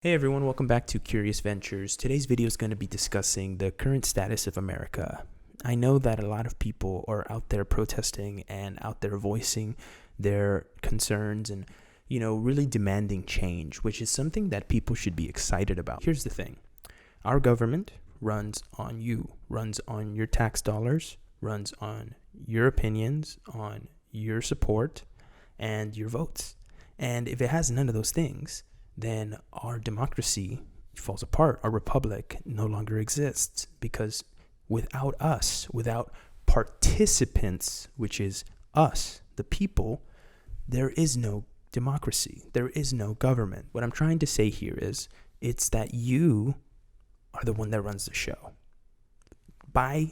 Hey everyone, welcome back to Curious Ventures. Today's video is going to be discussing the current status of America. I know that a lot of people are out there protesting and out there voicing their concerns and, really demanding change, which is something that people should be excited about. Here's the thing. Our government runs on you, runs on your tax dollars, runs on your opinions, on your support, and your votes. And if it has none of those things, then our democracy falls apart. Our republic no longer exists because without us, without participants, which is us, the people, there is no democracy. There is no government. What I'm trying to say here is it's that you are the one that runs the show. By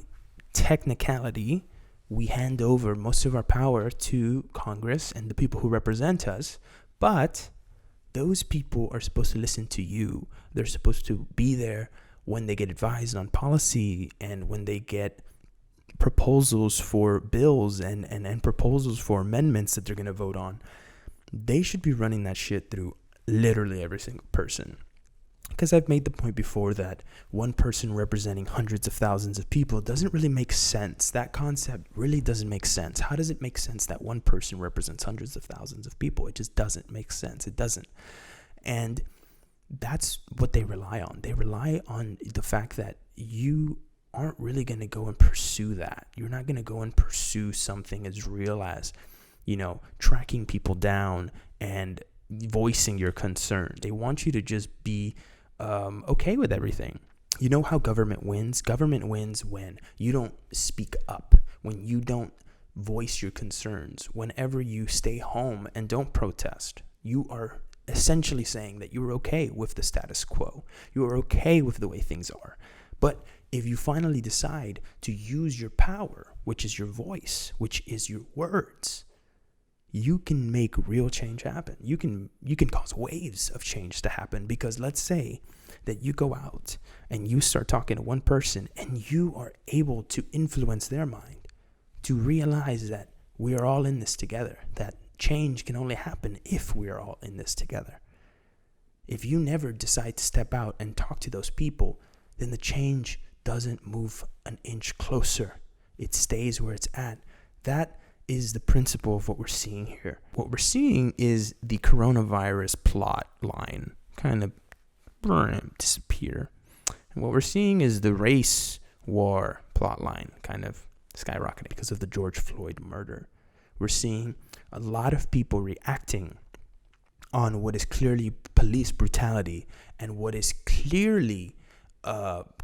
technicality, we hand over most of our power to Congress and the people who represent us, but those people are supposed to listen to you. They're supposed to be there when they get advised on policy and when they get proposals for bills and proposals for amendments that they're going to vote on. They should be running that shit through literally every single person. Because I've made the point before that one person representing hundreds of thousands of people doesn't really make sense. That concept really doesn't make sense. How does it make sense that one person represents hundreds of thousands of people? It just doesn't make sense. It doesn't. And that's what they rely on. They rely on the fact that you aren't really going to go and pursue that. You're not going to go and pursue something as real as, tracking people down and voicing your concern. They want you to just be okay with everything. You know how government wins? Government wins when you don't speak up, when you don't voice your concerns, whenever you stay home and don't protest. You are essentially saying that you're okay with the status quo. You are okay with the way things are. But if you finally decide to use your power, which is your voice, which is your words, you can make real change happen. You can cause waves of change to happen, because let's say that you go out and you start talking to one person and you are able to influence their mind to realize that we are all in this together, that change can only happen if we are all in this together. If you never decide to step out and talk to those people, then the change doesn't move an inch closer. It stays where it's at. That is the principle of what we're seeing here. What we're seeing is the coronavirus plot line kind of disappear. And what we're seeing is the race war plot line kind of skyrocketing because of the George Floyd murder. We're seeing a lot of people reacting on what is clearly police brutality and what is clearly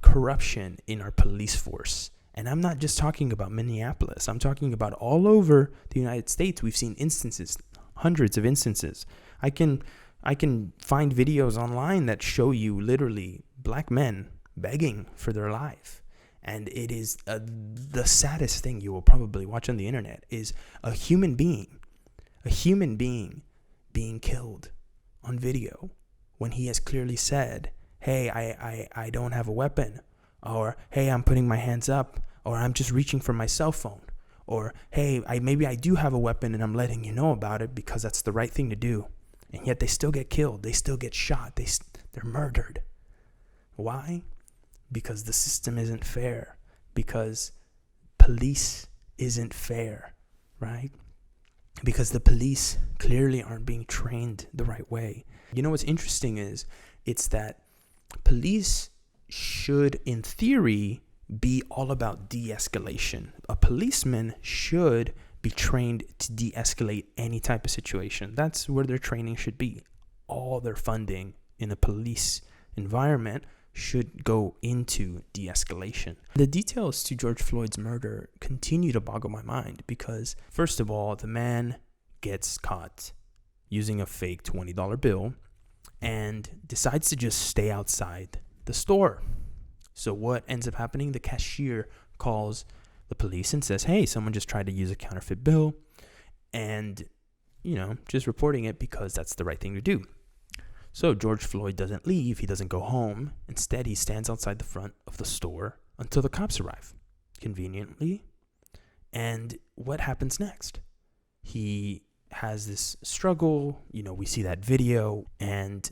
corruption in our police force. And I'm not just talking about Minneapolis. I'm talking about all over the United States. We've seen instances, hundreds of instances. I can find videos online that show you literally black men begging for their life. And it is the saddest thing you will probably watch on the internet is a human being being killed on video when he has clearly said, hey, I don't have a weapon. Or, hey, I'm putting my hands up, or I'm just reaching for my cell phone, or, hey, maybe I do have a weapon and I'm letting you know about it because that's the right thing to do. And yet they still get killed. They still get shot. They're murdered. Why? Because the system isn't fair. Because police isn't fair, right? Because the police clearly aren't being trained the right way. You know what's interesting is it's that police should, in theory, be all about de-escalation. A policeman should be trained to de-escalate any type of situation. That's where their training should be. All their funding in a police environment should go into de-escalation. The details to George Floyd's murder continue to boggle my mind because, first of all, the man gets caught using a fake $20 bill and decides to just stay outside the store. So what ends up happening? The cashier calls the police and says, hey, someone just tried to use a counterfeit bill, and, just reporting it because that's the right thing to do. So George Floyd doesn't leave. He doesn't go home. Instead, he stands outside the front of the store until the cops arrive, conveniently. And what happens next? He has this struggle. We see that video, and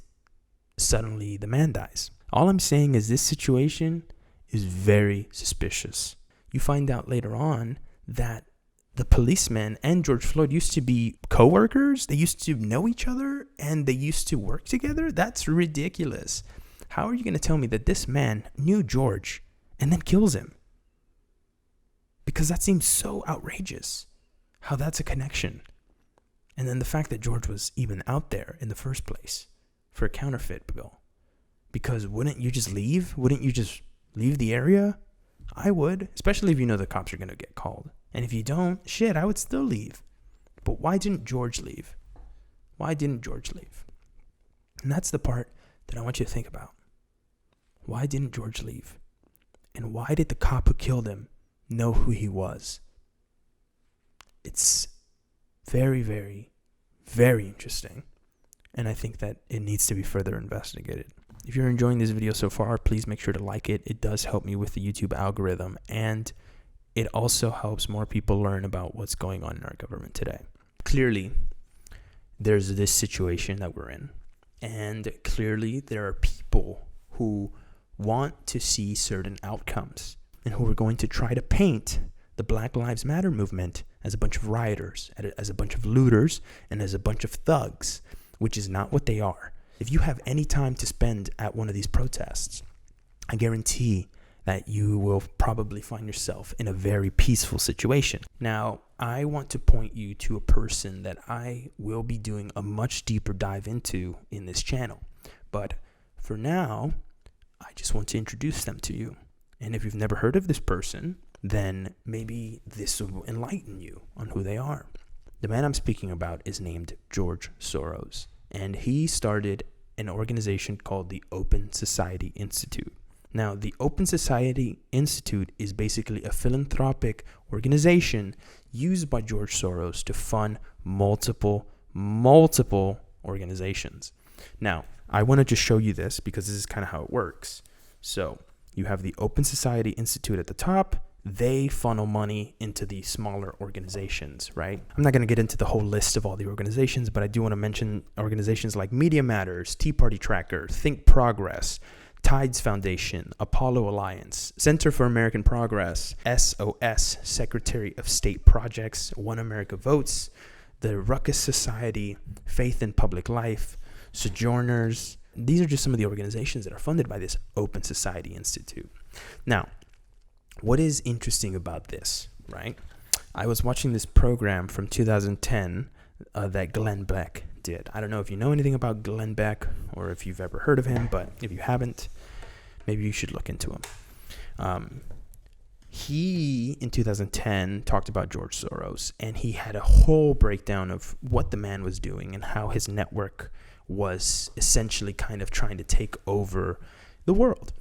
suddenly the man dies. All I'm saying is this situation is very suspicious. You find out later on that the policeman and George Floyd used to be co-workers. They used to know each other and they used to work together. That's ridiculous. How are you going to tell me that this man knew George and then kills him? Because that seems so outrageous. How that's a connection. And then the fact that George was even out there in the first place for a counterfeit bill. Because wouldn't you just leave? Wouldn't you just leave the area? I would, especially if you know the cops are going to get called. And if you don't, shit, I would still leave. But why didn't George leave? Why didn't George leave? And that's the part that I want you to think about. Why didn't George leave? And why did the cop who killed him know who he was? It's very, very, very interesting. And I think that it needs to be further investigated. If you're enjoying this video so far, please make sure to like it. It does help me with the YouTube algorithm. And it also helps more people learn about what's going on in our government today. Clearly, there's this situation that we're in. And clearly, there are people who want to see certain outcomes and who are going to try to paint the Black Lives Matter movement as a bunch of rioters, as a bunch of looters, and as a bunch of thugs, which is not what they are. If you have any time to spend at one of these protests, I guarantee that you will probably find yourself in a very peaceful situation. Now, I want to point you to a person that I will be doing a much deeper dive into in this channel. But for now, I just want to introduce them to you. And if you've never heard of this person, then maybe this will enlighten you on who they are. The man I'm speaking about is named George Soros, and he started an organization called the Open Society Institute. Now, the Open Society Institute is basically a philanthropic organization used by George Soros to fund multiple organizations. Now, I want to just show you this because this is kind of how it works. So you have the Open Society Institute at the top. They funnel money into the smaller organizations, right? I'm not going to get into the whole list of all the organizations, but I do want to mention organizations like Media Matters, Tea Party Tracker, Think Progress, Tides Foundation, Apollo Alliance, Center for American Progress, SOS, Secretary of State Projects, One America Votes, the Ruckus Society, Faith in Public Life, Sojourners. These are just some of the organizations that are funded by this Open Society Institute. Now, what is interesting about this, right? I was watching this program from 2010 that Glenn Beck did. I don't know if you know anything about Glenn Beck or if you've ever heard of him, but if you haven't, maybe you should look into him. He, in 2010, talked about George Soros, and he had a whole breakdown of what the man was doing and how his network was essentially kind of trying to take over the world.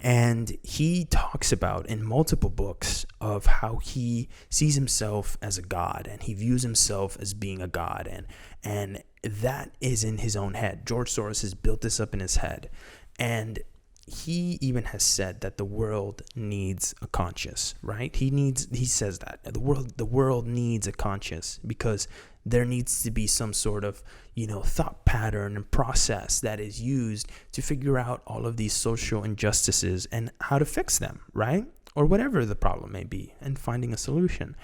And he talks about in multiple books of how he sees himself as a god and he views himself as being a god. And that is in his own head. George Soros has built this up in his head. And he even has said that the world needs a conscience, right? He says that the world needs a conscience because there needs to be some sort of, thought pattern and process that is used to figure out all of these social injustices and how to fix them, right? Or whatever the problem may be, and finding a solution.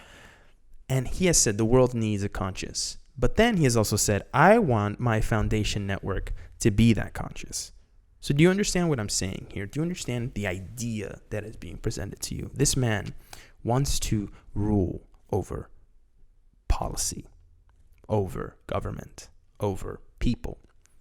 And he has said the world needs a conscience. But then he has also said, I want my foundation network to be that conscious. So do you understand what I'm saying here? Do you understand the idea that is being presented to you? This man wants to rule over policy, over government, over people,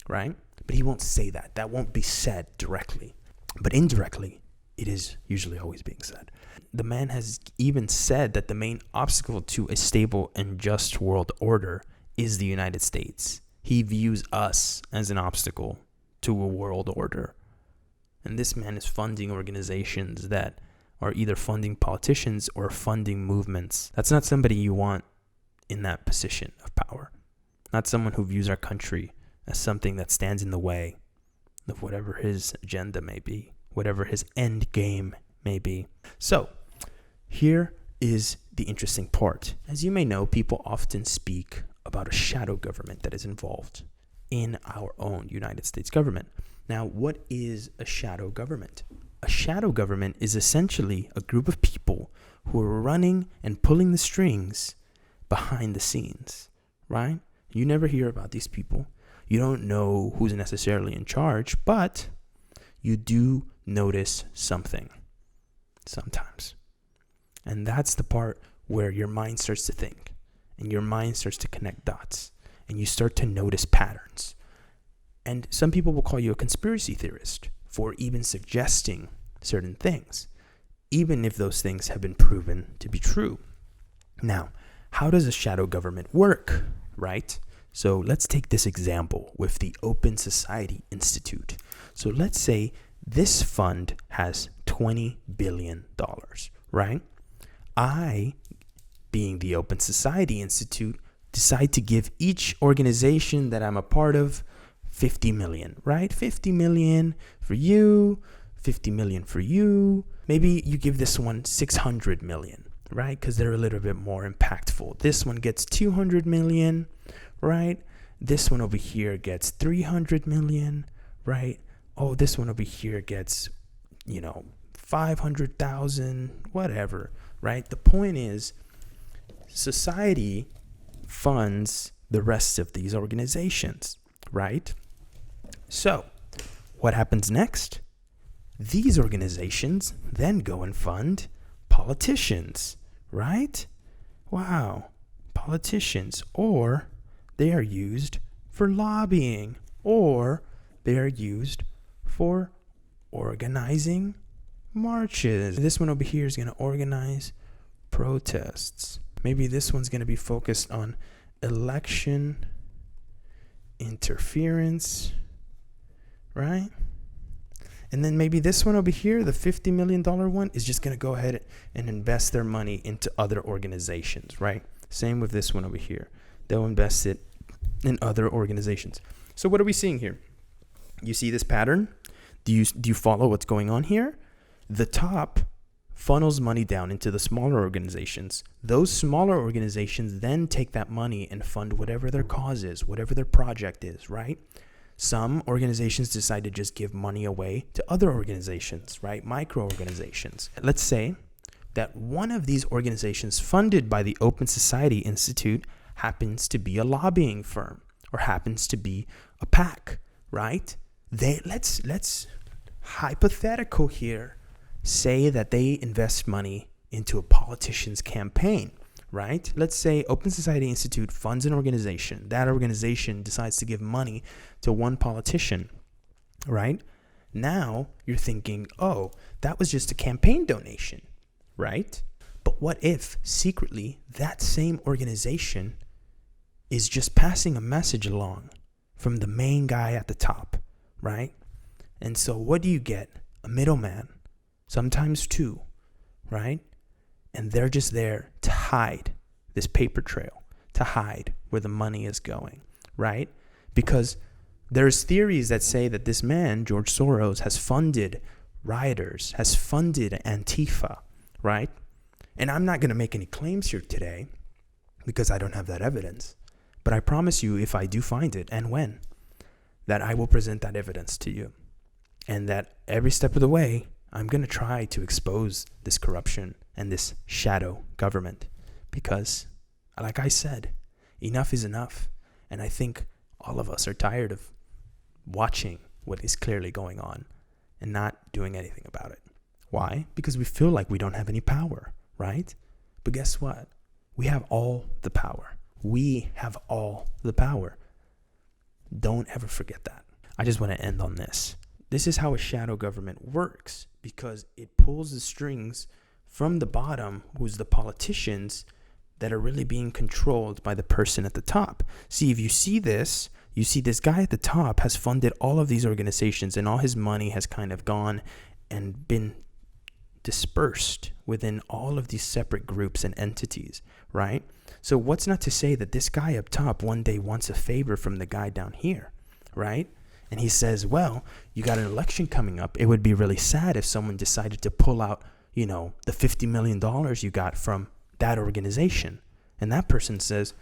right? But he won't say that. That won't be said directly. But indirectly, it is usually always being said. The man has even said that the main obstacle to a stable and just world order is the United States. He views us as an obstacle to a world order. And this man is funding organizations that are either funding politicians or funding movements. That's not somebody you want in that position of power. Not someone who views our country as something that stands in the way of whatever his agenda may be, whatever his end game may be. So, here is the interesting part. As you may know, people often speak about a shadow government that is involved in our own United States government. Now, what is a shadow government? A shadow government is essentially a group of people who are running and pulling the strings behind the scenes, right? You never hear about these people. You don't know who's necessarily in charge, but you do notice something sometimes. And that's the part where your mind starts to think and your mind starts to connect dots and you start to notice patterns. And some people will call you a conspiracy theorist for even suggesting certain things, even if those things have been proven to be true. Now, how does a shadow government work, right? So let's take this example with the Open Society Institute. So let's say this fund has $20 billion, right? I, being the Open Society Institute, decide to give each organization that I'm a part of 50 million, right? 50 million for you, 50 million for you. Maybe you give this one 600 million, right? Because they're a little bit more impactful. This one gets 200 million, right? This one over here gets 300 million, right? Oh, this one over here gets, 500,000, whatever, right? The point is, society funds the rest of these organizations, right? So, what happens next? These organizations then go and fund politicians, right? Wow, politicians, or they are used for lobbying, or they are used for organizing marches. This one over here is going to organize protests. Maybe this one's going to be focused on election interference, right? And then maybe this one over here, the $50 million one, is just going to go ahead and invest their money into other organizations, right? Same with this one over here. They'll invest it in other organizations. So what are we seeing here? You see this pattern? Do you follow what's going on here? The top funnels money down into the smaller organizations. Those smaller organizations then take that money and fund whatever their cause is, whatever their project is, right? Some organizations decide to just give money away to other organizations, right? Micro organizations. Let's say that one of these organizations funded by the Open Society Institute happens to be a lobbying firm or happens to be a PAC, right? Let's hypothetical here, say that they invest money into a politician's campaign, right? Let's say Open Society Institute funds an organization. That organization decides to give money to one politician, right? Now you're thinking, oh, that was just a campaign donation, right? But what if secretly that same organization is just passing a message along from the main guy at the top, right? And so what do you get? A middleman, sometimes two, right? And they're just there to hide this paper trail, to hide where the money is going, right? Because there's theories that say that this man, George Soros, has funded rioters, has funded Antifa, right? And I'm not going to make any claims here today because I don't have that evidence. But I promise you, if I do find it, and when, that I will present that evidence to you. And that every step of the way, I'm going to try to expose this corruption and this shadow government. Because, like I said, enough is enough. And I think all of us are tired of watching what is clearly going on and not doing anything about it. Why? Because we feel like we don't have any power, right? But guess what? We have all the power. We have all the power. Don't ever forget that. I just want to end on this. This is how a shadow government works, because it pulls the strings from the bottom, who's the politicians that are really being controlled by the person at the top. See, if you see this guy at the top has funded all of these organizations, and all his money has kind of gone and been dispersed within all of these separate groups and entities, right? So what's not to say that this guy up top one day wants a favor from the guy down here, right? And he says, well, you got an election coming up. It would be really sad if someone decided to pull out, the $50 million you got from that organization. And that person says,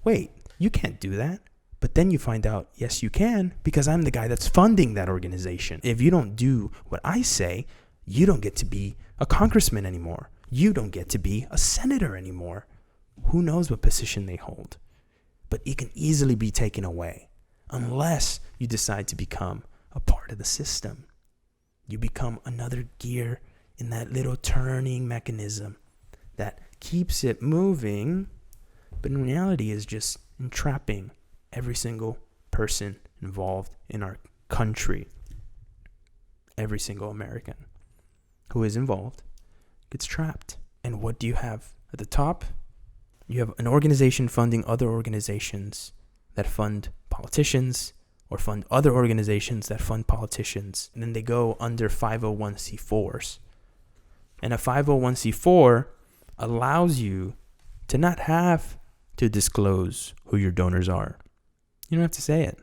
wait, you can't do that. But then you find out, yes, you can, because I'm the guy that's funding that organization. If you don't do what I say, you don't get to be a congressman anymore. You don't get to be a senator anymore. Who knows what position they hold? But it can easily be taken away unless you decide to become a part of the system. You become another gear in that little turning mechanism that keeps it moving, but in reality is just entrapping every single person involved in our country. Every single American who is involved gets trapped. And what do you have at the top? You have an organization funding other organizations that fund politicians or fund other organizations that fund politicians. And then they go under 501c4s. And a 501c4 allows you to not have to disclose who your donors are. You don't have to say it.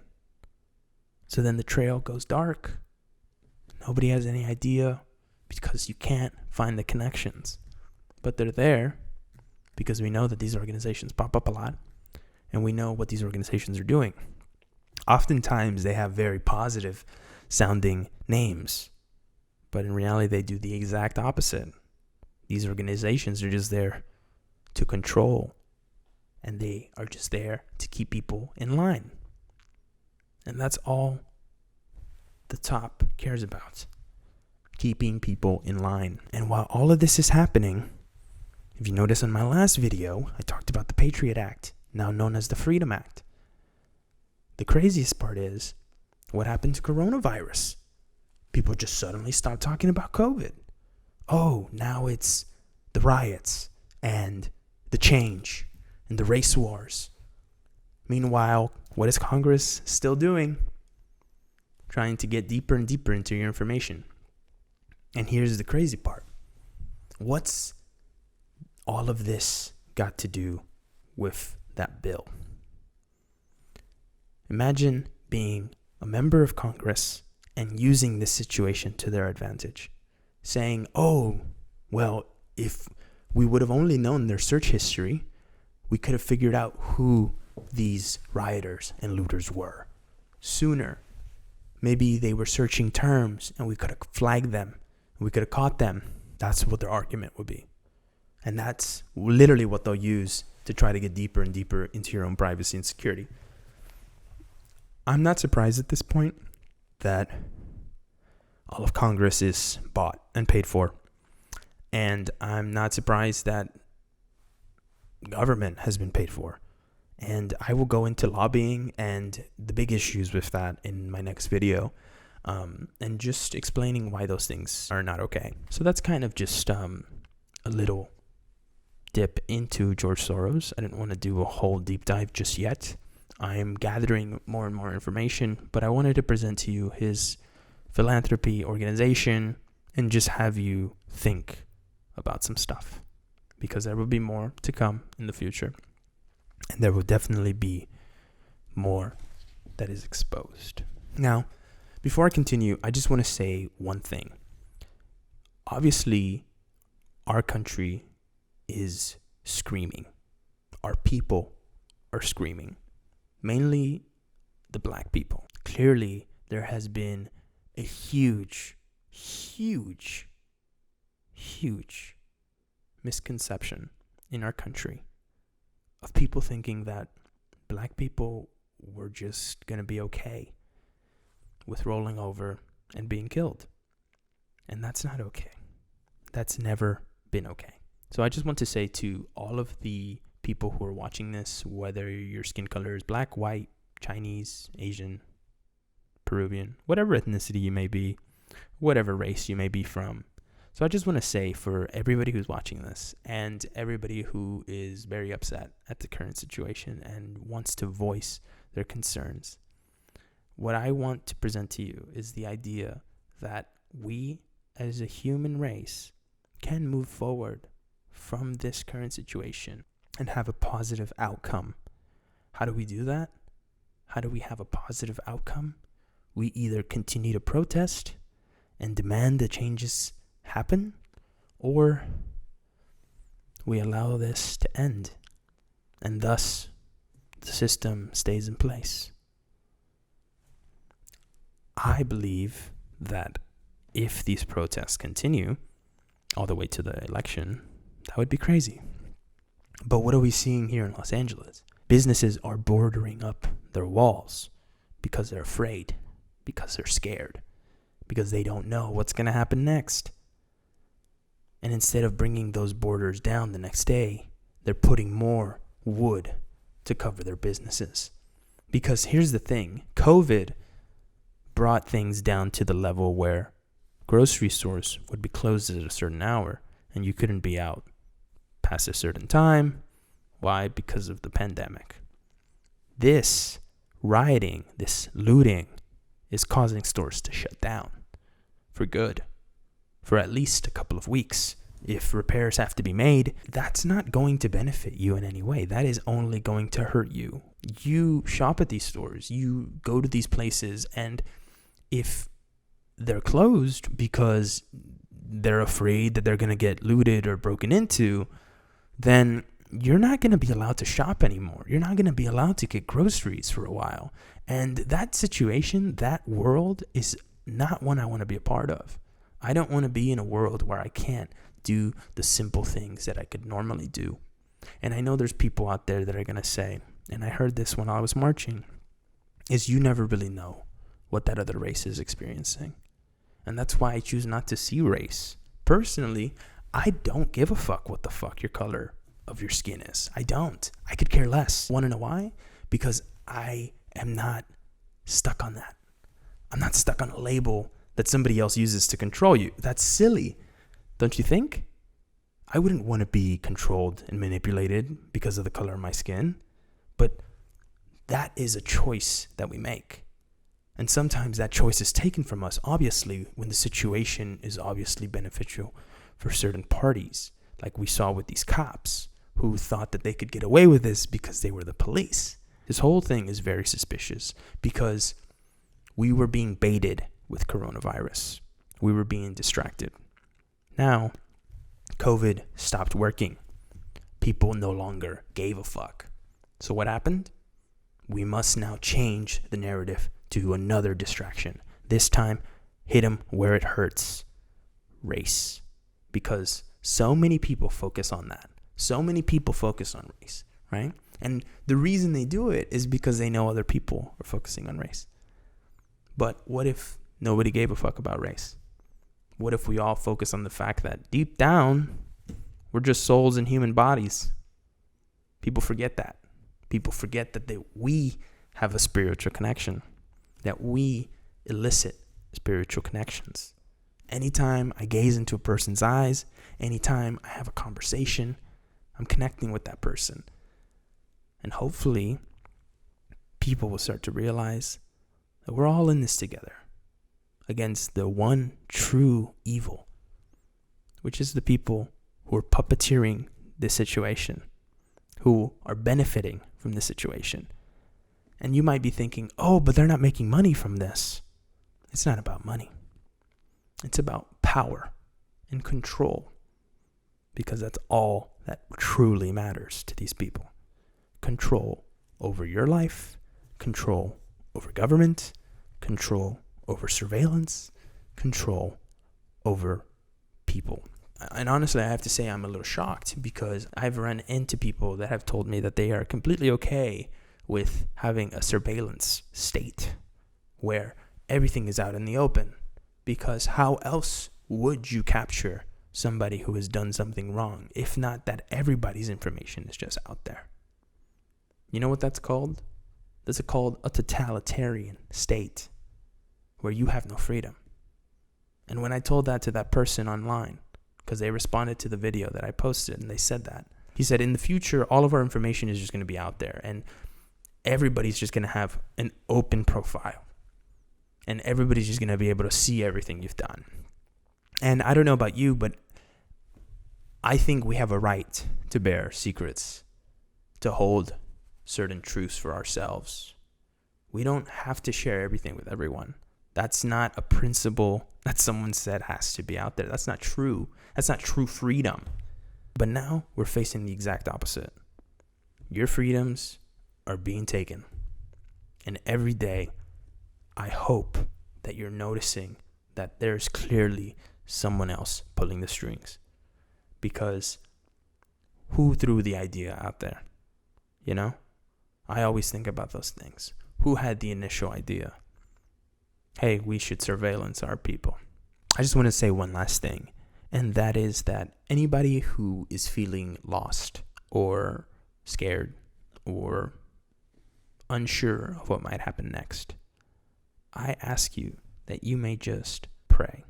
So then the trail goes dark. Nobody has any idea because you can't find the connections. But they're there because we know that these organizations pop up a lot and we know what these organizations are doing. Oftentimes they have very positive sounding names, but in reality they do the exact opposite. These organizations are just there to control, and they are just there to keep people in line. And that's all the top cares about, keeping people in line. And while all of this is happening, if you notice in my last video, I talked about the Patriot Act, now known as the Freedom Act. The craziest part is, what happened to coronavirus? People just suddenly stopped talking about COVID. Oh, now it's the riots and the change and the race wars. Meanwhile, what is Congress still doing? Trying to get deeper and deeper into your information. And here's the crazy part. What's all of this got to do with that bill? Imagine being a member of Congress and using this situation to their advantage. Saying, oh, well, if we would have only known their search history, we could have figured out who these rioters and looters were sooner. Maybe they were searching terms and we could have flagged them. We could have caught them. That's what their argument would be. And that's literally what they'll use to try to get deeper and deeper into your own privacy and security. I'm not surprised at this point that all of Congress is bought and paid for. And I'm not surprised that government has been paid for. And I will go into lobbying and the big issues with that in my next video, and just explaining why those things are not okay. So that's kind of just a little dip into George Soros. I didn't want to do a whole deep dive just yet. I'm gathering more and more information, but I wanted to present to you his philanthropy organization and just have you think about some stuff, because there will be more to come in the future. And there will definitely be more that is exposed. Now, before I continue, I just want to say one thing. Obviously, our country is screaming. Our people are screaming. Mainly the black people. Clearly, there has been a huge misconception in our country of people thinking that black people were just going to be okay with rolling over and being killed. And that's not okay. That's never been okay. So I just want to say to all of the people who are watching this, whether your skin color is black, white, Chinese, Asian, Peruvian, whatever ethnicity you may be, whatever race you may be from. So I just want to say, for everybody who's watching this and everybody who is very upset at the current situation and wants to voice their concerns, what I want to present to you is the idea that we as a human race can move forward from this current situation and have a positive outcome. How do we do that? How do we have a positive outcome? We either continue to protest and demand the changes happen, or we allow this to end, and thus the system stays in place. I believe that if these protests continue all the way to the election, that would be crazy. But what are we seeing here in Los Angeles? Businesses are boarding up their walls because they're afraid, because they're scared, because they don't know what's going to happen next. And instead of bringing those borders down the next day, they're putting more wood to cover their businesses. Because here's the thing, COVID brought things down to the level where grocery stores would be closed at a certain hour and you couldn't be out past a certain time. Why? Because of the pandemic. This rioting, this looting is causing stores to shut down for good, for at least a couple of weeks. If repairs have to be made, that's not going to benefit you in any way. That is only going to hurt you. You shop at these stores, you go to these places, and if they're closed because they're afraid that they're going to get looted or broken into, then you're not going to be allowed to shop anymore. You're not going to be allowed to get groceries for a while. And that situation, that world is not one I want to be a part of. I don't want to be in a world where I can't do the simple things that I could normally do. And I know there's people out there that are going to say, and I heard this when I was marching, is you never really know what that other race is experiencing. And that's why I choose not to see race. Personally, I don't give a fuck what the fuck your color of your skin is. I don't. I could care less. Want to know why? Because I am not stuck on that. I'm not stuck on a label that somebody else uses to control you. That's silly. Don't you think? I wouldn't want to be controlled and manipulated because of the color of my skin. But that is a choice that we make. And sometimes that choice is taken from us, obviously, when the situation is obviously beneficial for certain parties, like we saw with these cops who thought that they could get away with this because they were the police. This whole thing is very suspicious because we were being baited with coronavirus. We were being distracted. Now, COVID stopped working. People no longer gave a fuck. So what happened? We must now change the narrative to another distraction. This time, hit them where it hurts. Race. Because so many people focus on that. So many people focus on race, right? And the reason they do it is because they know other people are focusing on race. But what if nobody gave a fuck about race? What if we all focus on the fact that deep down, we're just souls in human bodies? People forget that. People forget that we have a spiritual connection, that we elicit spiritual connections. Anytime I gaze into a person's eyes, anytime I have a conversation, I'm connecting with that person. And hopefully, people will start to realize that we're all in this together against the one true evil, which is the people who are puppeteering this situation, who are benefiting from this situation. And you might be thinking, oh, but they're not making money from this. It's not about money. It's about power and control, because that's all that truly matters to these people. Control over your life, control over government, control over surveillance, control over people. And honestly, I have to say I'm a little shocked because I've run into people that have told me that they are completely okay with having a surveillance state where everything is out in the open, because how else would you capture somebody who has done something wrong if not that everybody's information is just out there? You know what that's called? That's called a totalitarian state where you have no freedom. And when I told that to that person online, because they responded to the video that I posted and they said that, he said, in the future, all of our information is just going to be out there and everybody's just going to have an open profile and everybody's just going to be able to see everything you've done. And I don't know about you, but I think we have a right to bear secrets, to hold certain truths for ourselves. We don't have to share everything with everyone. That's not a principle that someone said has to be out there. That's not true. That's not true freedom. But now we're facing the exact opposite. Your freedoms are being taken. And every day, I hope that you're noticing that there's clearly someone else pulling the strings. Because who threw the idea out there? You know? I always think about those things. Who had the initial idea? Hey, we should surveillance our people. I just want to say one last thing, and that is that anybody who is feeling lost or scared or unsure of what might happen next, I ask you that you may just pray,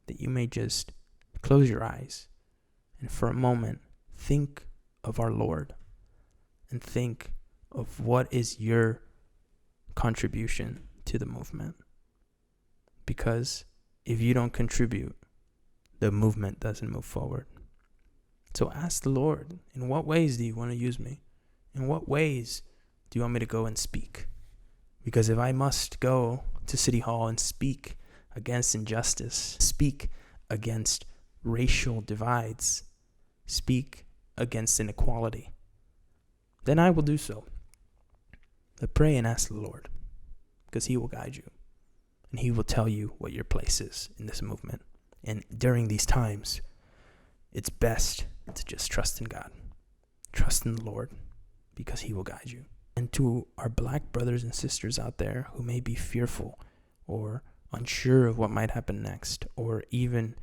that you may just close your eyes and for a moment think of our Lord and think of what is your contribution to the movement. Because if you don't contribute, the movement doesn't move forward. So ask the Lord, in what ways do you want to use me? In what ways do you want me to go and speak? Because if I must go to City Hall and speak against injustice, speak against racial divides, speak against inequality, then I will do so. But pray and ask the Lord, because He will guide you. And He will tell you what your place is in this movement. And during these times, it's best to just trust in God. Trust in the Lord, because He will guide you. And to our Black brothers and sisters out there who may be fearful or unsure of what might happen next, or even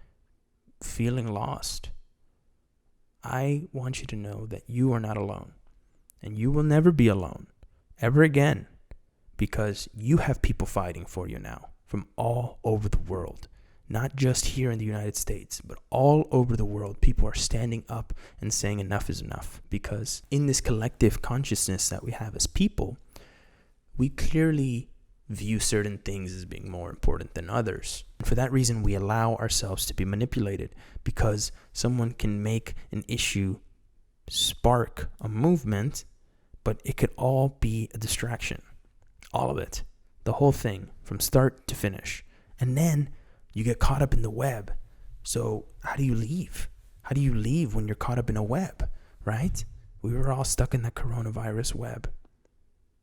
feeling lost, I want you to know that you are not alone. And you will never be alone, ever again, because you have people fighting for you now from all over the world. Not just here in the United States, but all over the world. People are standing up and saying enough is enough. Because in this collective consciousness that we have as people, we clearly view certain things as being more important than others. And for that reason, we allow ourselves to be manipulated, because someone can make an issue spark a movement, but it could all be a distraction. All of it. The whole thing, from start to finish. And then you get caught up in the web. So how do you leave? How do you leave when you're caught up in a web, right? We were all stuck in the coronavirus web.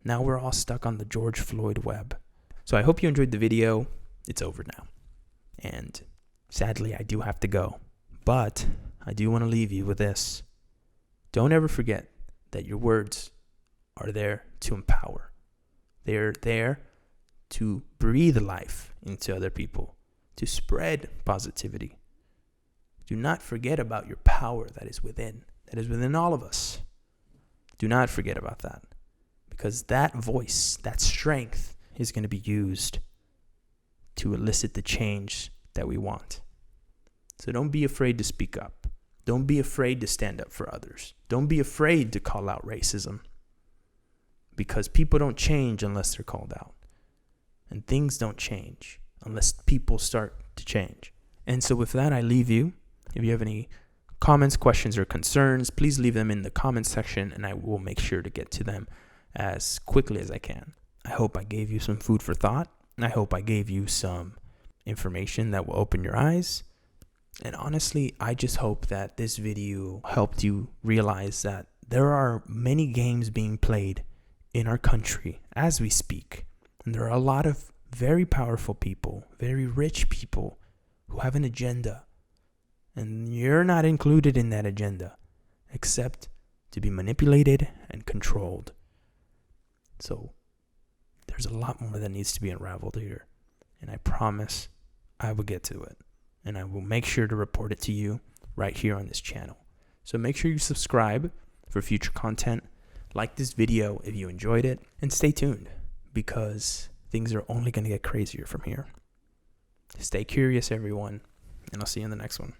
Now we're all stuck on the George Floyd web. So I hope you enjoyed the video. It's over now. And sadly, I do have to go. But I do want to leave you with this. Don't ever forget that your words are there to empower. They're there to breathe life into other people, to spread positivity. Do not forget about your power that is within all of us. Do not forget about that, because that voice, that strength is going to be used to elicit the change that we want. So don't be afraid to speak up. Don't be afraid to stand up for others. Don't be afraid to call out racism, because people don't change unless they're called out. And things don't change unless people start to change. And so with that, I leave you. If you have any comments, questions, or concerns, please leave them in the comments section, and I will make sure to get to them as quickly as I can. I hope I gave you some food for thought. I hope I gave you some information that will open your eyes. And honestly, I just hope that this video helped you realize that there are many games being played in our country as we speak. And there are a lot of very powerful people, very rich people who have an agenda. And you're not included in that agenda, except to be manipulated and controlled. So there's a lot more that needs to be unraveled here. And I promise I will get to it. And I will make sure to report it to you right here on this channel. So make sure you subscribe for future content. Like this video if you enjoyed it. And stay tuned, because things are only going to get crazier from here. Stay curious, everyone. And I'll see you in the next one.